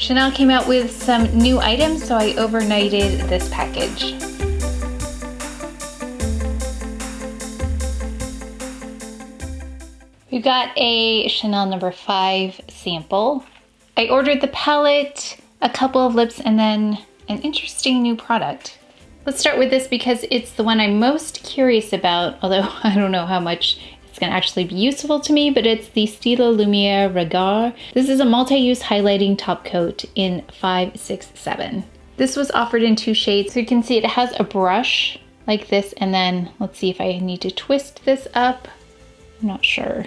Chanel came out with some new items, so I overnighted this package. We've got a Chanel No. 5 sample. I ordered the palette, a couple of lips, and then an interesting new product. Let's start with this because it's the one I'm most curious about, although I don't know how much it's gonna actually be useful to me, but it's the Stila Lumiere Regard. This is a multi-use highlighting top coat in 567. This was offered in 2 shades, so you can see it has a brush like this, and then let's see if I need to twist this up. I'm not sure.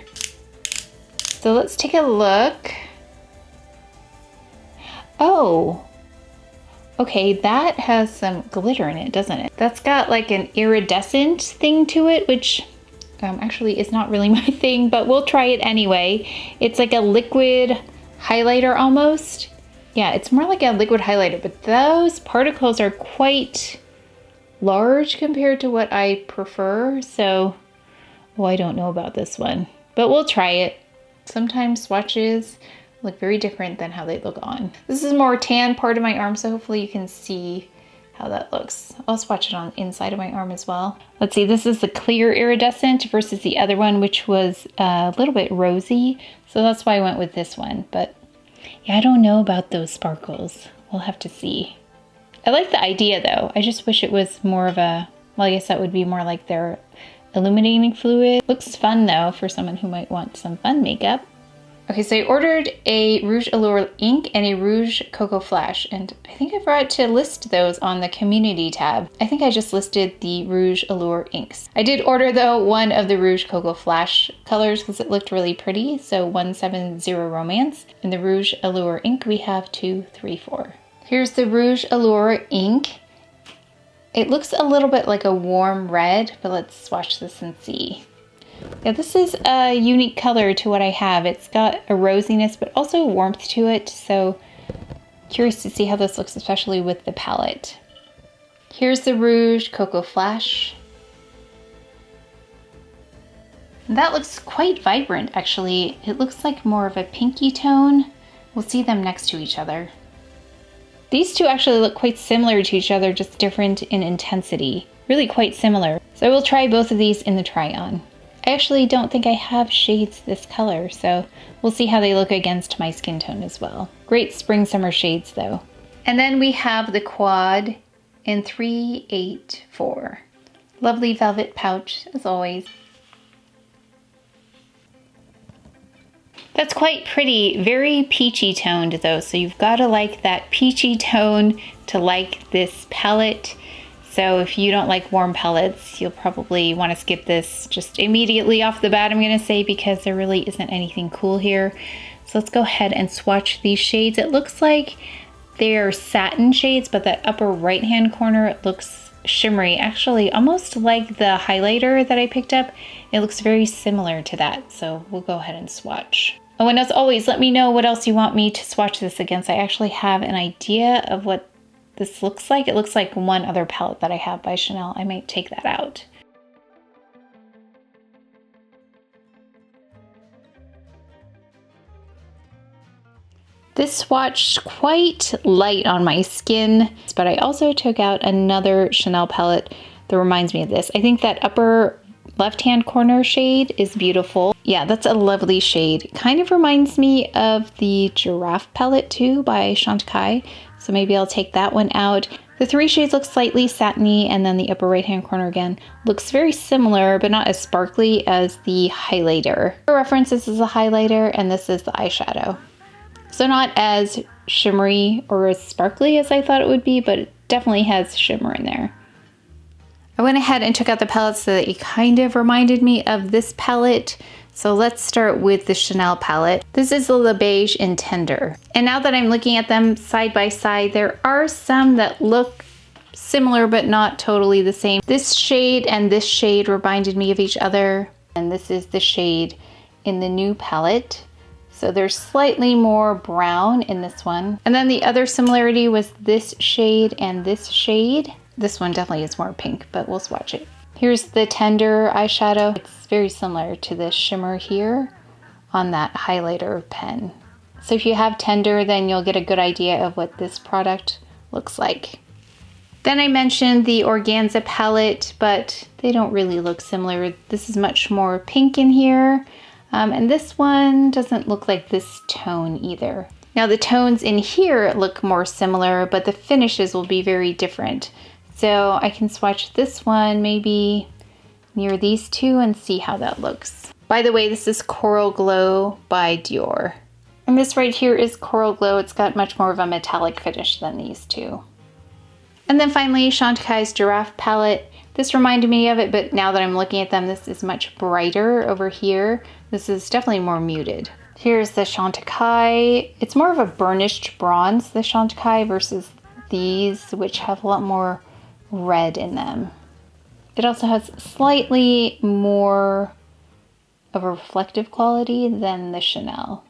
So let's take a look. Oh, okay, that has some glitter in it, doesn't it? That's got like an iridescent thing to it, which actually is not really my thing, but we'll try it anyway. It's like a liquid highlighter almost. Yeah, it's more like a liquid highlighter, but those particles are quite large compared to what I prefer. So, well, I don't know about this one, but we'll try it. Sometimes swatches look very different than how they look on. This is more tan part of my arm, so hopefully you can see how that looks. I'll swatch it on the inside of my arm as well. Let's see, this is the clear iridescent versus the other one, which was a little bit rosy. So that's why I went with this one. But yeah, I don't know about those sparkles. We'll have to see. I like the idea though. I just wish it was more of a, well, I guess that would be more like their illuminating fluid. Looks fun though for someone who might want some fun makeup. Okay, so I ordered a Rouge Allure ink and a Rouge Coco Flash, and I think I forgot to list those on the community tab. I think I just listed the Rouge Allure inks. I did order though one of the Rouge Coco Flash colors because it looked really pretty, so 170 Romance. And the Rouge Allure ink we have 2, 3, 4. Here's the Rouge Allure ink. It looks a little bit like a warm red, but let's swatch this and see. Yeah, this is a unique color to what I have. It's got a rosiness, but also warmth to it. So curious to see how this looks, especially with the palette. Here's the Rouge Coco Flash. That looks quite vibrant, actually. It looks like more of a pinky tone. We'll see them next to each other. These two actually look quite similar to each other, just different in intensity. Really quite similar. So I will try both of these in the try-on. I actually don't think I have shades this color, so we'll see how they look against my skin tone as well. Great spring summer shades though. And then we have the quad in 384. Lovely velvet pouch as always. That's quite pretty, very peachy toned though, so you've got to like that peachy tone to like this palette. So if you don't like warm palettes, you'll probably want to skip this just immediately off the bat, I'm going to say, because there really isn't anything cool here. So let's go ahead and swatch these shades. It looks like they're satin shades, but that upper right-hand corner, it looks shimmery. Actually, almost like the highlighter that I picked up. It looks very similar to that. So we'll go ahead and swatch. Oh, and as always, let me know what else you want me to swatch this against. I actually have an idea of what this looks like. It looks like one other palette that I have by Chanel. I might take that out. This swatched quite light on my skin, but I also took out another Chanel palette that reminds me of this. I think that upper left-hand corner shade is beautiful. Yeah, that's a lovely shade. Kind of reminds me of the Giraffe palette too by Chantecaille. So maybe I'll take that one out. The 3 shades look slightly satiny, and then the upper right-hand corner again looks very similar, but not as sparkly as the highlighter. For reference, this is a highlighter, and this is the eyeshadow. So not as shimmery or as sparkly as I thought it would be, but it definitely has shimmer in there. I went ahead and took out the palette so that it kind of reminded me of this palette. So let's start with the Chanel palette. This is the Luggage in Tender. And now that I'm looking at them side by side, there are some that look similar but not totally the same. This shade and this shade reminded me of each other. And this is the shade in the new palette. So there's slightly more brown in this one. And then the other similarity was this shade and this shade. This one definitely is more pink, but we'll swatch it. Here's the Tender eyeshadow. It's very similar to the shimmer here on that highlighter pen. So if you have tender, then you'll get a good idea of what this product looks like. Then I mentioned the organza palette, but they don't really look similar. This is much more pink in here. And this one doesn't look like this tone either. Now the tones in here look more similar, but the finishes will be very different. So I can swatch this one maybe near these two and see how that looks. By the way, this is Coral Glow by Dior. And this right here is Coral Glow. It's got much more of a metallic finish than these two. And then finally, Chantecaille's Giraffe palette. This reminded me of it, but now that I'm looking at them, this is much brighter over here. This is definitely more muted. Here's the Chantecaille. It's more of a burnished bronze, the Chantecaille, versus these, which have a lot more red in them. It also has slightly more of a reflective quality than the Chanel.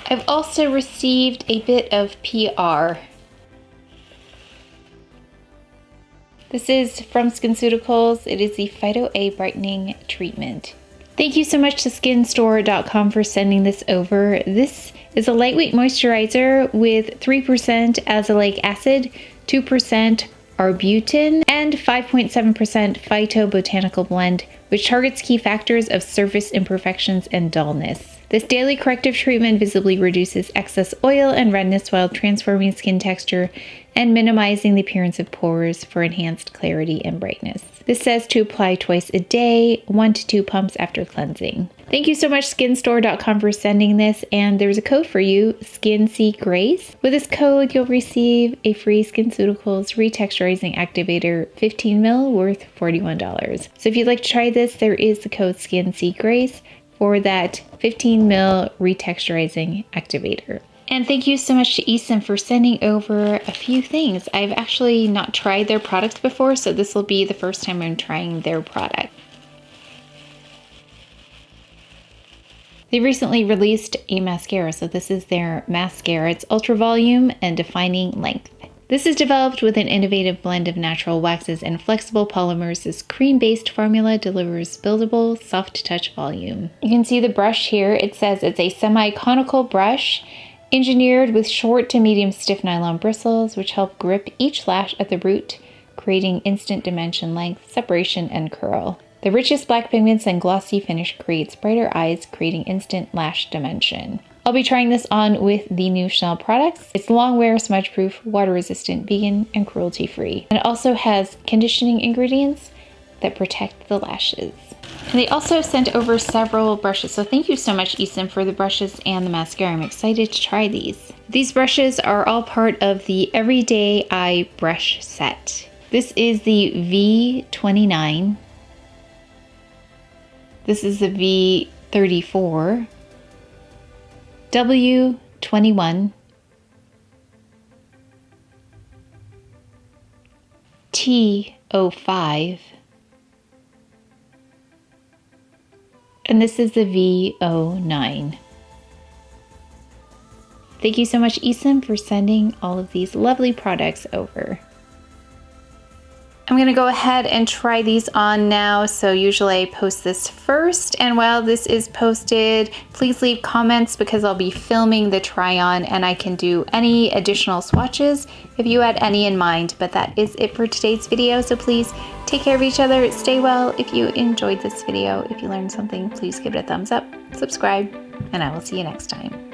I've also received a bit of PR. This is from SkinCeuticals. It is the Phyto A Brightening Treatment. Thank you so much to skinstore.com for sending this over. This is a lightweight moisturizer with 3% azelaic acid, 2% arbutin, and 5.7% phytobotanical blend, which targets key factors of surface imperfections and dullness. This daily corrective treatment visibly reduces excess oil and redness while transforming skin texture and minimizing the appearance of pores for enhanced clarity and brightness. This says to apply twice a day, 1 to 2 pumps after cleansing. Thank you so much skinstore.com for sending this, and there's a code for you, SKINCGRACE. With this code, you'll receive a free SkinCeuticals Retexturizing Activator 15ml worth $41. So if you'd like to try this, there is the code SKINCGRACE for that 15ml retexturizing activator. And thank you so much to Eason for sending over a few things. I've actually not tried their products before, so this will be the first time I'm trying their product. They recently released a mascara, so this is their mascara. It's ultra volume and defining length. This is developed with an innovative blend of natural waxes and flexible polymers. This cream-based formula delivers buildable, soft touch volume. You can see the brush here. It says it's a semi-conical brush engineered with short to medium stiff nylon bristles, which help grip each lash at the root, creating instant dimension length, separation, and curl. The richest black pigments and glossy finish creates brighter eyes, creating instant lash dimension. I'll be trying this on with the new Chanel products. It's long wear, smudge proof, water resistant, vegan, and cruelty free. And it also has conditioning ingredients that protect the lashes. And they also sent over several brushes. So thank you so much, Eason, for the brushes and the mascara. I'm excited to try these. These brushes are all part of the Everyday Eye brush set. This is the V29. This is the V34. W21, T05, and this is the V09. Thank you so much, Eason, for sending all of these lovely products over. I'm gonna go ahead and try these on now. So usually I post this first, and while this is posted, please leave comments because I'll be filming the try on and I can do any additional swatches if you had any in mind. But that is it for today's video. So please take care of each other, stay well. If you enjoyed this video, if you learned something, please give it a thumbs up, subscribe, and I will see you next time.